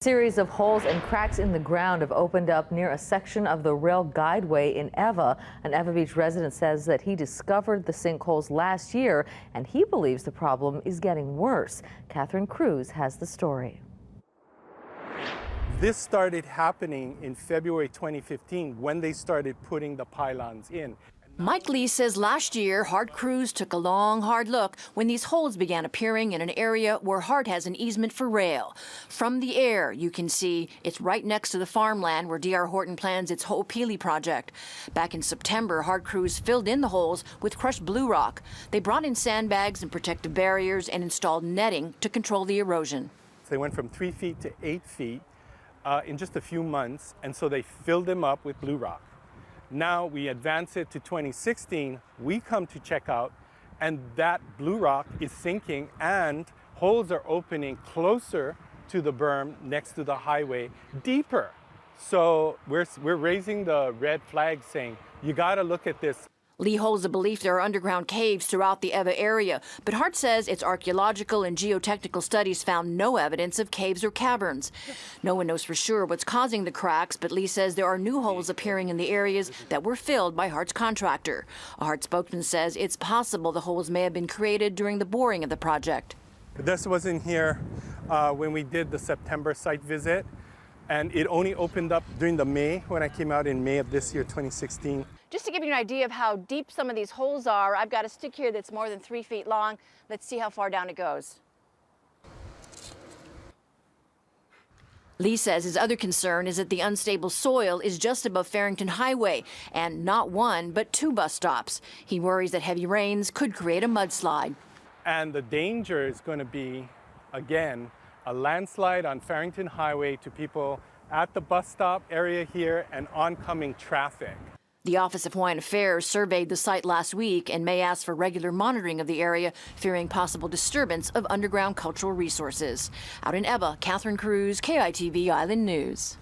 Series of holes and cracks in the ground have opened up near a section of the rail guideway in Eva. An Eva Beach resident says that he discovered the sinkholes last year, and he believes the problem is getting worse. Catherine Cruz has the story. This started happening in February 2015 when they started putting the pylons in. Mike Lee says last year, Hart crews took a long, hard look when these holes began appearing in an area where Hart has an easement for rail. From the air, you can see it's right next to the farmland where D.R. Horton plans its Ho'opili project. Back in September, Hart crews filled in the holes with crushed blue rock. They brought in sandbags and protective barriers and installed netting to control the erosion. They went from 3 feet to 8 feet in just a few months, and so they filled them up with blue rock. Now we advance it to 2016, we come to check out, and that blue rock is sinking and holes are opening closer to the berm next to the highway, deeper. So we're raising the red flag saying, you gotta look at this. Lee holds the belief there are underground caves throughout the Eva area, but Hart says its archaeological and geotechnical studies found no evidence of caves or caverns. No one knows for sure what's causing the cracks, but Lee says there are new holes appearing in the areas that were filled by Hart's contractor. A Hart spokesman says it's possible the holes may have been created during the boring of the project. This wasn't here when we did the September site visit, and it only opened up during the May, when I came out in May of this year, 2016. Just to give you an idea of how deep some of these holes are, I've got a stick here that's more than 3 feet long. Let's see how far down it goes. Lee says his other concern is that the unstable soil is just above Farrington Highway and not one, but 2 bus stops. He worries that heavy rains could create a mudslide. And the danger is going to be, again, a landslide on Farrington Highway to people at the bus stop area here and oncoming traffic. The Office of Hawaiian Affairs surveyed the site last week and may ask for regular monitoring of the area, fearing possible disturbance of underground cultural resources. Out in Eva, Catherine Cruz, KITV Island News.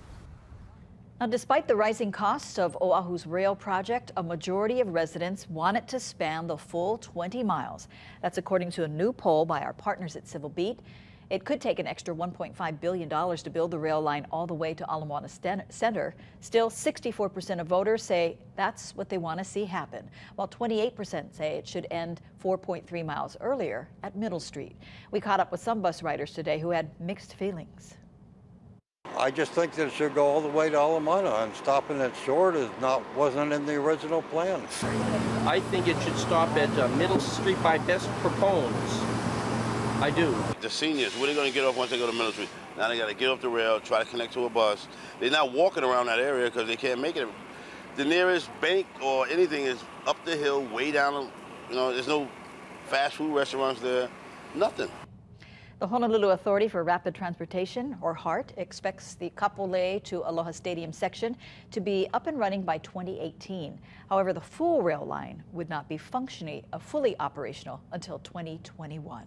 Now, despite the rising costs of Oahu's rail project, a majority of residents want it to span the full 20 miles. That's according to a new poll by our partners at Civil Beat. It could take an extra $1.5 billion to build the rail line all the way to Ala Moana Center. Still, 64% of voters say that's what they want to see happen, while 28% say it should end 4.3 miles earlier at Middle Street. We caught up with some bus riders today who had mixed feelings. I just think that it should go all the way to Ala Moana, and stopping it short wasn't in the original plan. I think it should stop at Middle Street by best proponents. I do. The seniors, where are they going to get off once they go to Middle Street? Now they got to get off the rail, try to connect to a bus. They're not walking around that area because they can't make it. The nearest bank or anything is up the hill, way down. There's no fast food restaurants there, nothing. The Honolulu Authority for Rapid Transportation, or HART, expects the Kapolei to Aloha Stadium section to be up and running by 2018. However, the full rail line would not be fully operational until 2021.